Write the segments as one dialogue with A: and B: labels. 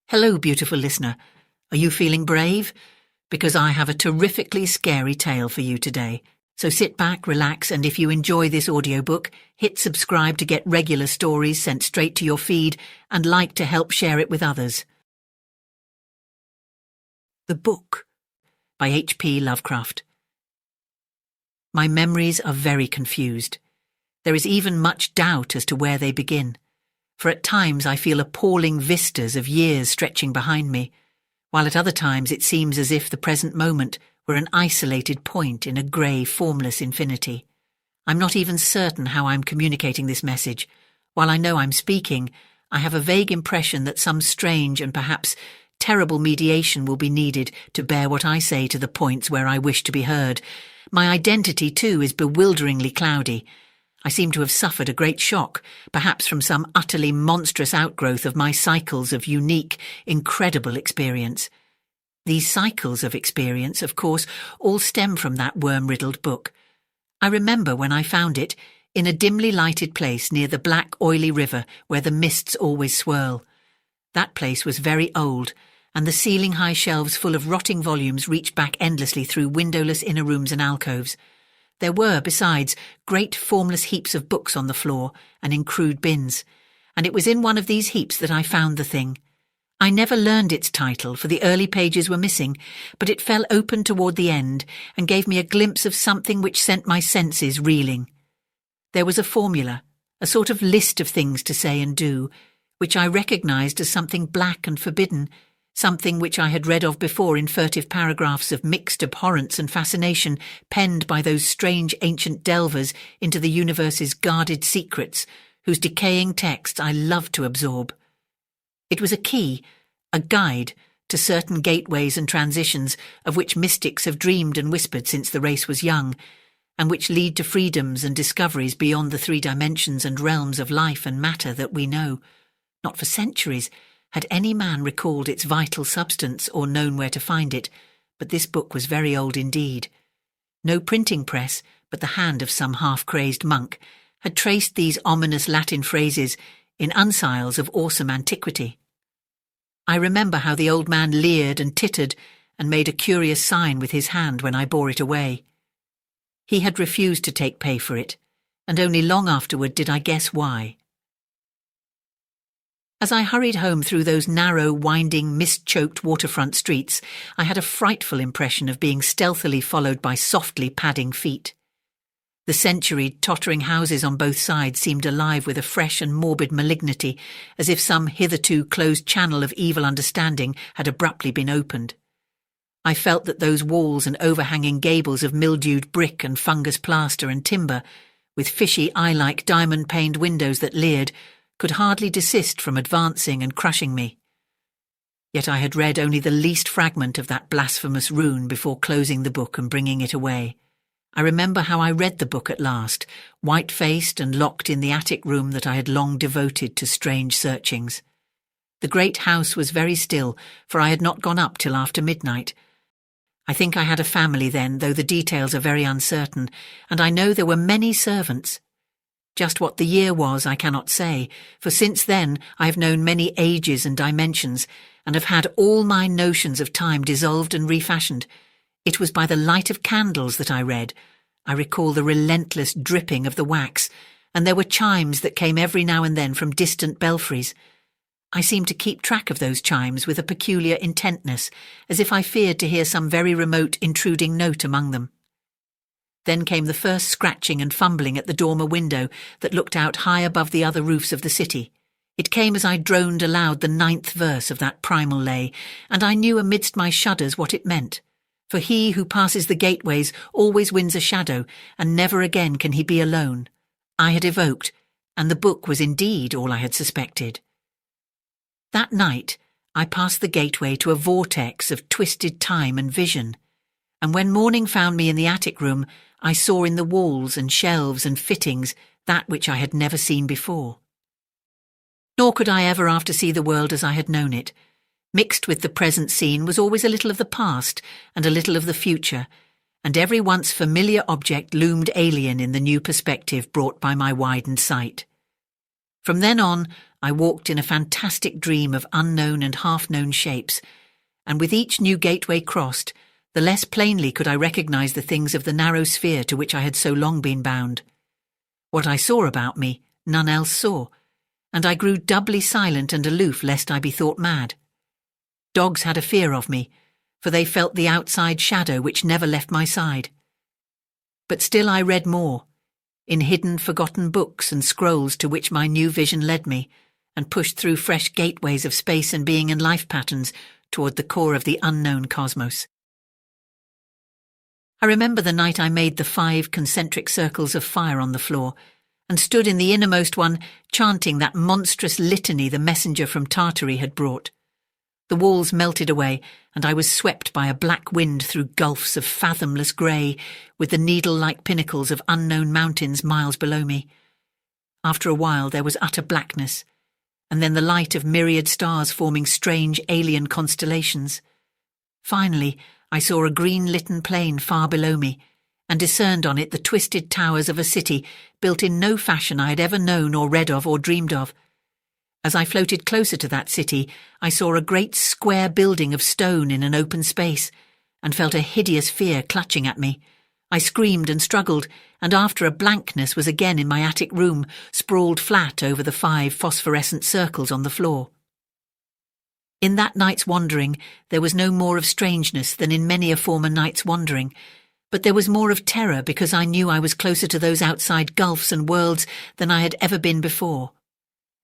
A: Hello, beautiful listener. Are you feeling brave? Because I have a terrifically scary tale for you today. So sit back, relax, and if you enjoy this audiobook, hit subscribe to get regular stories sent straight to your feed and like to help share it with others. The Book by HP Lovecraft. My memories are very confused. There is even much doubt as to where they begin. For at times I feel appalling vistas of years stretching behind me, while at other times it seems as if the present moment were an isolated point in a grey, formless infinity. I'm not even certain how I'm communicating this message. While I know I'm speaking, I have a vague impression that some strange and perhaps terrible mediation will be needed to bear what I say to the points where I wish to be heard. My identity, too, is bewilderingly cloudy. I seem to have suffered a great shock, perhaps from some utterly monstrous outgrowth of my cycles of unique, incredible experience. These cycles of experience, of course, all stem from that worm-riddled book. I remember when I found it, in a dimly lighted place near the black, oily river where the mists always swirl. That place was very old, and the ceiling-high shelves full of rotting volumes reached back endlessly through windowless inner rooms and alcoves. There were, besides, great formless heaps of books on the floor and in crude bins, and it was in one of these heaps that I found the thing. I never learned its title, for the early pages were missing, but it fell open toward the end and gave me a glimpse of something which sent my senses reeling. There was a formula, a sort of list of things to say and do, which I recognized as something black and forbidden, something which I had read of before in furtive paragraphs of mixed abhorrence and fascination penned by those strange ancient delvers into the universe's guarded secrets, whose decaying texts I loved to absorb. It was a key, a guide to certain gateways and transitions of which mystics have dreamed and whispered since the race was young, and which lead to freedoms and discoveries beyond the 3 dimensions and realms of life and matter that we know. Not for centuries had any man recalled its vital substance or known where to find it, but this book was very old indeed. No printing press, but the hand of some half-crazed monk, had traced these ominous Latin phrases in uncials of awesome antiquity. I remember how the old man leered and tittered and made a curious sign with his hand when I bore it away. He had refused to take pay for it, and only long afterward did I guess why. As I hurried home through those narrow, winding, mist-choked waterfront streets, I had a frightful impression of being stealthily followed by softly padding feet. The centuried, tottering houses on both sides seemed alive with a fresh and morbid malignity, as if some hitherto closed channel of evil understanding had abruptly been opened. I felt that those walls and overhanging gables of mildewed brick and fungus plaster and timber, with fishy eye-like diamond-paned windows that leered, could hardly desist from advancing and crushing me. Yet I had read only the least fragment of that blasphemous rune before closing the book and bringing it away. I remember how I read the book at last, white-faced and locked in the attic room that I had long devoted to strange searchings. The great house was very still, for I had not gone up till after midnight. I think I had a family then, though the details are very uncertain, and I know there were many servants. Just what the year was I cannot say, for since then I have known many ages and dimensions, and have had all my notions of time dissolved and refashioned. It was by the light of candles that I read. I recall the relentless dripping of the wax, and there were chimes that came every now and then from distant belfries. I seemed to keep track of those chimes with a peculiar intentness, as if I feared to hear some very remote intruding note among them. Then came the first scratching and fumbling at the dormer window that looked out high above the other roofs of the city. It came as I droned aloud the 9th verse of that primal lay, and I knew amidst my shudders what it meant. For he who passes the gateways always wins a shadow, and never again can he be alone. I had evoked, and the book was indeed all I had suspected. That night I passed the gateway to a vortex of twisted time and vision, and when morning found me in the attic room, I saw in the walls and shelves and fittings that which I had never seen before. Nor could I ever after see the world as I had known it. Mixed with the present scene was always a little of the past and a little of the future, and every once familiar object loomed alien in the new perspective brought by my widened sight. From then on, I walked in a fantastic dream of unknown and half-known shapes, and with each new gateway crossed, the less plainly could I recognize the things of the narrow sphere to which I had so long been bound. What I saw about me, none else saw, and I grew doubly silent and aloof lest I be thought mad. Dogs had a fear of me, for they felt the outside shadow which never left my side. But still I read more, in hidden, forgotten books and scrolls to which my new vision led me, and pushed through fresh gateways of space and being and life patterns toward the core of the unknown cosmos. I remember the night I made the 5 concentric circles of fire on the floor, and stood in the innermost one, chanting that monstrous litany the messenger from Tartary had brought. The walls melted away, and I was swept by a black wind through gulfs of fathomless grey, with the needle-like pinnacles of unknown mountains miles below me. After a while there was utter blackness, and then the light of myriad stars forming strange alien constellations. Finally, I saw a green-litten plain far below me, and discerned on it the twisted towers of a city built in no fashion I had ever known or read of or dreamed of. As I floated closer to that city, I saw a great square building of stone in an open space, and felt a hideous fear clutching at me. I screamed and struggled, and after a blankness was again in my attic room, sprawled flat over the 5 phosphorescent circles on the floor. In that night's wandering, there was no more of strangeness than in many a former night's wandering, but there was more of terror because I knew I was closer to those outside gulfs and worlds than I had ever been before.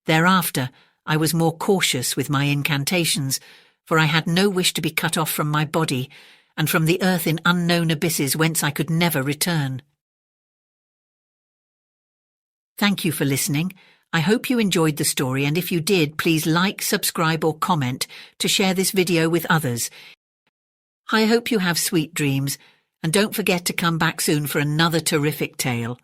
A: Thereafter, I was more cautious with my incantations, for I had no wish to be cut off from my body, and from the earth in unknown abysses whence I could never return. Thank you for listening. I hope you enjoyed the story, and if you did, please like, subscribe or comment to share this video with others. I hope you have sweet dreams, and don't forget to come back soon for another terrific tale.